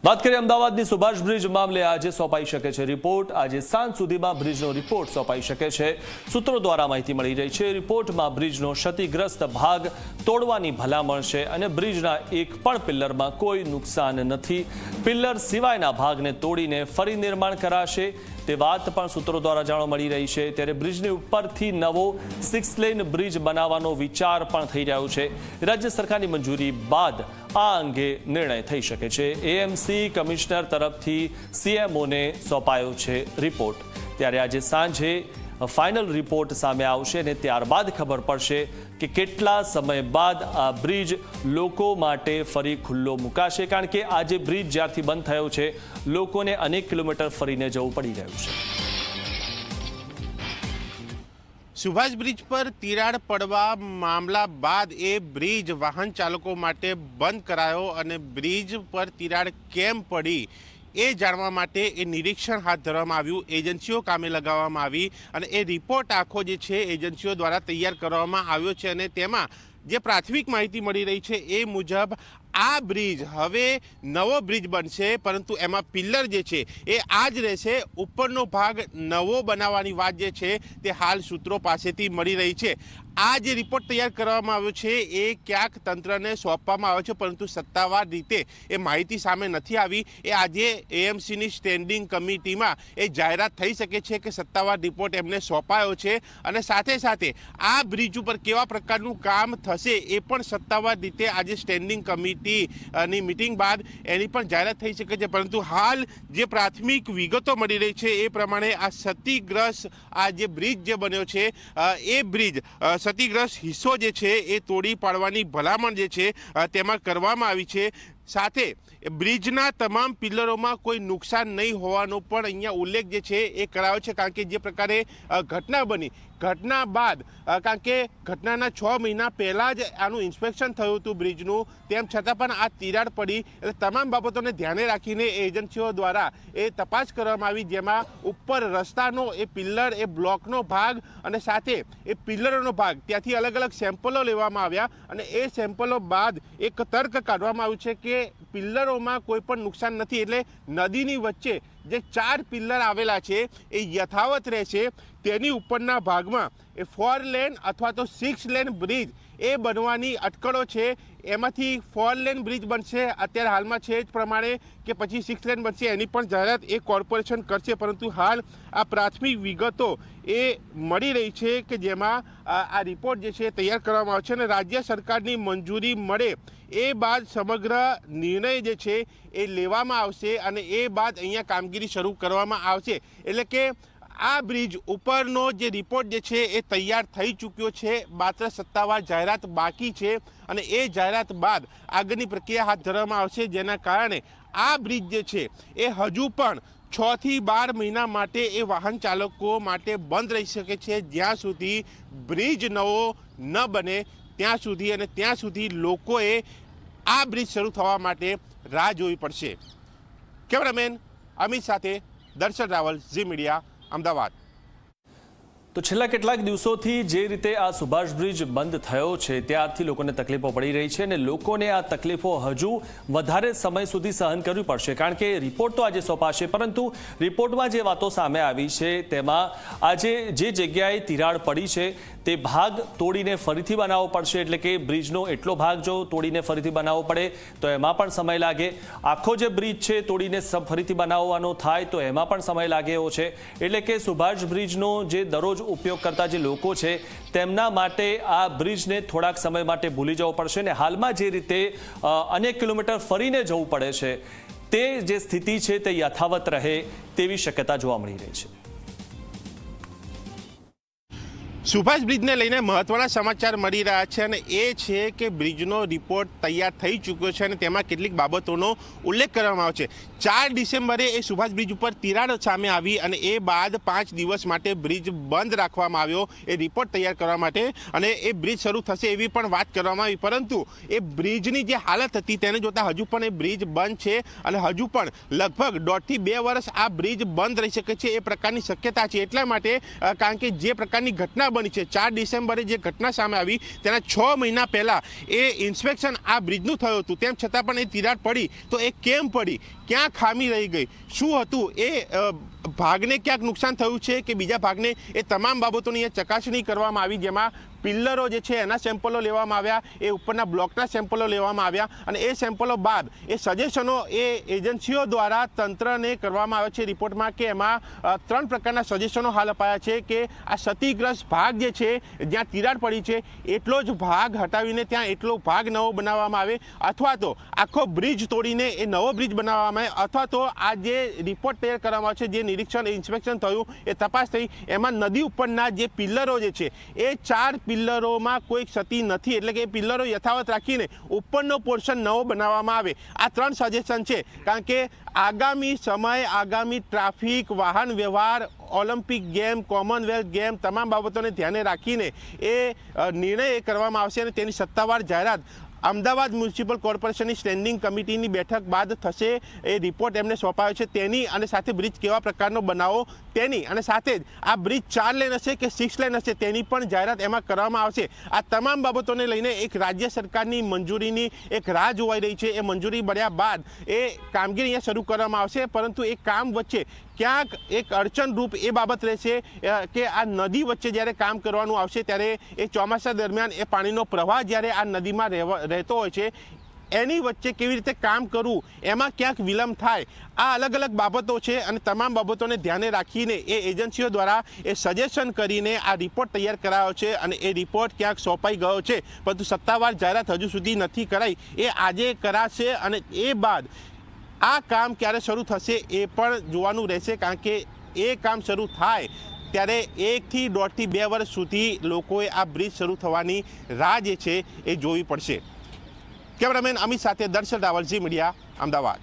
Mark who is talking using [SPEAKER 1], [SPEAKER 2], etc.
[SPEAKER 1] बात करें अमदावादની સુભાષ બ્રિજ મામલે આજે સોંપાઈ શકે છે રિપોર્ટ। આજે સાંજ સુધીમાં બ્રિજનો રિપોર્ટ સોંપાઈ શકે છે। સૂત્રો દ્વારા માહિતી મળી રહી છે રિપોર્ટમાં બ્રિજનો ક્ષતિગ્રસ્ત ભાગ તોડવાની ભલામણ છે અને બ્રિજના એક પણ પિલ્લરમાં કોઈ નુકસાન નથી। પિલ્લર સિવાયના ભાગને તોડીને ફરી નિર્માણ કરાશે તે વાત પણ સૂત્રો દ્વારા જાણવા મળી રહી છે। ત્યારે બ્રિજની ઉપરથી નવો 6 લેન બ્રિજ બનાવવાનો વિચાર પણ થઈ રહ્યો છે। રાજ્ય સરકારની મંજૂરી બાદ આ અંગે નિર્ણય થઈ શકે છે। એએમસી કમિશનર તરફથી સીએમઓને સોંપાયો છે રિપોર્ટ। ત્યારે આજે સાંજે ફાઇનલ રિપોર્ટ સામે આવશે અને ત્યારબાદ ખબર પડશે કે કેટલા સમય બાદ આ બ્રિજ લોકો માટે ફરી ખુલ્લો મુકાશે, કારણ કે આજે બ્રિજ જ્યારથી બંધ થયો છે લોકોને અનેક કિલોમીટર ફરીને જવું પડી રહ્યું છે।
[SPEAKER 2] સુભાષ બ્રિજ પર તિરાડ પડવા મામલા બાદ એ બ્રિજ વાહન ચાલકો માટે બંધ કરાયો અને બ્રિજ પર તિરાડ કેમ પડી એ જાણવા માટે એ નિરીક્ષણ હાથ ધરવામાં આવ્યું। એજન્સીઓ કામે લગાવવામાં આવી અને એ રિપોર્ટ આખો જે છે એજન્સીઓ દ્વારા તૈયાર કરવામાં આવ્યો છે અને તેમાં જે પ્રાથમિક માહિતી મળી રહી છે એ મુજબ આ બ્રિજ હવે નવો બ્રિજ બનશે, પરંતુ એમાં પિલ્લર જે છે એ આ જ રહેશે। ઉપરનો ભાગ નવો બનાવવાની વાત જે છે તે હાલ સૂત્રો પાસેથી મળી રહી છે। આ જે રિપોર્ટ તૈયાર કરવામાં આવ્યો છે એ ક્યાંક તંત્રને સોંપવામાં આવ્યો છે, પરંતુ સત્તાવાર રીતે એ માહિતી સામે નથી આવી। એ આજે એએમસીની સ્ટેન્ડિંગ કમિટીમાં એ જાહેરાત થઈ શકે છે કે સત્તાવાર રિપોર્ટ એમને સોંપાયો છે અને સાથે સાથે આ બ્રિજ ઉપર કેવા પ્રકારનું કામ થશે એ પણ સત્તાવાર રીતે આજે સ્ટેન્ડિંગ કમિટીની મિટિંગ બાદ એની પણ જાહેરાત થઈ શકે છે। પરંતુ હાલ જે પ્રાથમિક વિગતો મળી રહી છે એ પ્રમાણે આ ક્ષતિગ્રસ્ત આ જે બ્રિજ જે બન્યો છે એ બ્રિજ ક્ષતિગ્રસ્ત હિસ્સો જે છે એ તોડી પાડવાની ભલામણ જે છે તેમાં કરવામાં આવી છે। સાથે બ્રિજના તમામ પિલ્લરોમાં કોઈ નુકસાન નહીં હોવાનો પણ અહીંયા ઉલ્લેખ જે છે એ કરાયો છે, કારણ કે જે પ્રકારે ઘટના બની ઘટના બાદ કારણ કે ઘટનાના 6 મહિના પહેલાં જ આનું ઇન્સ્પેક્શન થયું હતું બ્રિજનું, તેમ છતાં પણ આ તિરાડ પડી એટલે તમામ બાબતોને ધ્યાને રાખીને એજન્સીઓ દ્વારા એ તપાસ કરવામાં આવી, જેમાં ઉપર રસ્તાનો એ પિલ્લર એ બ્લોકનો ભાગ અને સાથે એ પિલ્લરોનો ભાગ ત્યાંથી અલગ અલગ સેમ્પલો લેવામાં આવ્યા અને એ સેમ્પલો બાદ એક તર્ક કાઢવામાં આવ્યું છે કે પિલ્લરોમાં કોઈ પણ નુકસાન નથી। એટલે નદીની વચ્ચે જે 4 પિલ્લર આવેલા છે એ યથાવત રહેશે। તેની ઉપરના ભાગમાં એ 4 લેન અથવા તો 6 લેન બ્રિજ એ બનવાની અટકળો છે। એમાંથી 4 લેન બ્રિજ બનશે અત્યારે હાલમાં છે જ પ્રમાણે કે પછી 6 લેન બનશે એની પણ જાહેરાત એ કોર્પોરેશન કરશે, પરંતુ હાલ આ પ્રાથમિક વિગતો એ મળી રહી છે કે જેમાં આ રિપોર્ટ જે છે તૈયાર કરવામાં આવશે અને રાજ્ય સરકારની મંજૂરી મળે એ બાદ સમગ્ર નિર્ણય જે છે એ લેવામાં આવશે અને એ બાદ અહીંયા કામગીરી શરૂ કરવામાં આવશે। એટલે કે આ બ્રિજ ઉપરનો જે રિપોર્ટ જે છે એ તૈયાર થઈ ચૂક્યો છે, માત્ર સત્તાવાર જાહેરાત બાકી છે અને એ જાહેરાત બાદ આગળની પ્રક્રિયા હાથ ધરવામાં આવશે, જેના કારણે આ બ્રિજ જે છે એ હજુ પણ 6 થી 12 મહિના માટે એ વાહન ચાલકો માટે બંધ રહી શકે છે, જ્યાં સુધી બ્રિજ નવો ન બને ત્યાં સુધી, અને ત્યાં સુધી લોકોએ આ બ્રિજ શરૂ થવા માટે રાહ જોવી પડશે। કેમેરામેન અમિત સાથે દર્શન રાવલ, ઝી મીડિયા, અમદાવાદ।
[SPEAKER 1] તો છેલ્લા કેટલાક દિવસોથી જે રીતે આ સુભાષ બ્રિજ બંધ થયો છે ત્યારથી લોકોને તકલીફો પડી રહી છે અને લોકોને આ તકલીફો હજુ વધારે સમય સુધી સહન કરવી પડશે, કારણ કે રિપોર્ટ તો આજે સોંપાશે, પરંતુ રિપોર્ટમાં જે વાતો સામે આવી છે તેમાં આજે જે જગ્યાએ તિરાડ પડી છે તે ભાગ તોડીને ફરીથી બનાવવો પડશે। એટલે કે બ્રિજનો એટલો ભાગ જો તોડીને ફરીથી બનાવવો પડે તો એમાં પણ સમય લાગે। આખો જે બ્રિજ છે તોડીને ફરીથી બનાવવાનો થાય તો એમાં પણ સમય લાગે એવો છે। એટલે કે સુભાષ બ્રિજનો જે દરરોજ ઉપયોગ કરતા જે લોકો છે તેમના માટે આ બ્રિજને થોડાક સમય માટે ભૂલી જવું પડશે અને હાલમાં જે રીતે અનેક કિલોમીટર ફરીને જવું પડે છે તે જે સ્થિતિ છે તે યથાવત રહે તેવી શક્યતા જોવા મળી રહી છે।
[SPEAKER 2] સુભાષ બ્રિજને લઈને મહત્વના સમાચાર મળી રહ્યા છે અને એ છે કે બ્રિજનો રિપોર્ટ તૈયાર થઈ ચૂક્યો છે અને તેમાં કેટલીક બાબતોનો ઉલ્લેખ કરવામાં આવ્યો છે। 4 ડિસેમ્બરે એ સુભાષ બ્રિજ ઉપર તિરાડ સામે આવી અને એ બાદ 5 દિવસ માટે બ્રિજ બંધ રાખવામાં આવ્યો એ રિપોર્ટ તૈયાર કરવા માટે અને એ બ્રિજ શરૂ થશે એવી પણ વાત કરવામાં આવી, પરંતુ એ બ્રિજની જે હાલત હતી તેને જોતા હજુ પણ એ બ્રિજ બંધ છે અને હજુ પણ લગભગ 1.5 થી 2 વર્ષ આ બ્રિજ બંધ રહી શકે છે એ પ્રકારની શક્યતા છે। એટલા માટે કારણ કે જે પ્રકારની ઘટના બની છે 4 ડિસેમ્બરે જે ઘટના સામે આવી તેના 6 મહિના પહેલાં એ ઇન્સ્પેક્શન આ બ્રિજનું થયું હતું, તેમ છતાં પણ એ તિરાડ પડી તો એ કેમ પડી, ક્યાં ખામી રહી ગઈ, શું હતું, એ ભાગને ક્યાંક નુકસાન થયું છે કે બીજા ભાગને, એ તમામ બાબતોની ચકાસણી કરવામાં આવી, જેમાં પિલ્લરો જે છે એના સેમ્પલો લેવામાં આવ્યા, એ ઉપરના બ્લોકના સેમ્પલો લેવામાં આવ્યા અને એ સેમ્પલો બાદ એ સજેશનો એ એજન્સીઓ દ્વારા તંત્રને કરવામાં આવે છે રિપોર્ટમાં કે એમાં 3 પ્રકારના સજેશનો હાલ અપાયા છે કે આ ક્ષતિગ્રસ્ત ભાગ જે છે જ્યાં તિરાડ પડી છે એટલો જ ભાગ હટાવીને ત્યાં એટલો ભાગ નવો બનાવવામાં આવે, અથવા તો આખો બ્રિજ તોડીને એ નવો બ્રિજ બનાવવામાં આવે, અથવા તો આ જે રિપોર્ટ તૈયાર કરવામાં આવે છે, જે નિરીક્ષણ ઇન્સ્પેક્શન થયું, એ તપાસ થઈ, એમાં નદી ઉપરના જે પિલ્લરો જે છે એ 4 પિલ્લરોમાં કોઈ ક્ષતિ નથી, એટલે કે પિલ્લરો યથાવત રાખીને ઉપરનો પોર્શન નવો બનાવવામાં આવે. આ 3 સજેશન છે, કારણ કે આગામી સમય, આગામી ટ્રાફિક, વાહન વ્યવહાર, ઓલિમ્પિક ગેમ, કોમનવેલ્થ ગેમ, તમામ બાબતોને ધ્યાને રાખીને એ નિર્ણય કરવામાં આવશે અને તેની સત્તાવાર જાહેરાત અમદાવાદ મ્યુનિસિપલ કોર્પોરેશનની સ્ટેન્ડિંગ કમિટીની બેઠક બાદ થશે. એ રિપોર્ટ એમને સોંપાયો છે તેની, અને સાથે બ્રિજ કેવા પ્રકારનો બનાવો તેની, અને સાથે જ આ બ્રિજ 4 લેન હશે કે 6 લેન હશે તેની પણ જાહેરાત એમાં કરવામાં આવશે. આ તમામ બાબતોને લઈને એક રાજ્ય સરકારની મંજૂરીની એક રાહ જોવાઈ રહી છે. એ મંજૂરી મળ્યા બાદ એ કામગીરી અહીંયા શરૂ કરવામાં આવશે, પરંતુ એ કામ વચ્ચે ક્યાંક એક અડચણરૂપ એ બાબત રહેશે કે આ નદી વચ્ચે જ્યારે કામ કરવાનું આવશે ત્યારે એ ચોમાસા દરમિયાન એ પાણીનો પ્રવાહ જ્યારે આ નદીમાં રહેતો હોય છે, એની વચ્ચે કેવી રીતે કામ કરવું, એમાં ક્યાંક વિલંબ થાય. આ અલગ અલગ બાબતો છે અને તમામ બાબતોને ધ્યાને રાખીને એ એજન્સીઓ દ્વારા એ સજેશન કરીને આ રિપોર્ટ તૈયાર કરાયો છે અને એ રિપોર્ટ ક્યાંક સોંપાઈ ગયો છે, પરંતુ સત્તાવાર જાહેરાત હજુ સુધી નથી કરાઈ. એ આજે કરાશે અને એ બાદ આ કામ ક્યારે શરૂ થશે એ પણ જોવાનું રહેશે, કારણ કે એ કામ શરૂ થાય ત્યારે 1 થી 1.5 થી 2 વર્ષ સુધી લોકોએ આ બ્રિજ શરૂ થવાની રાહ જે છે એ જોવી પડશે. કેમેરામેન અમિત સાથે દર્શન રાવલ, ઝી મીડિયા, અમદાવાદ.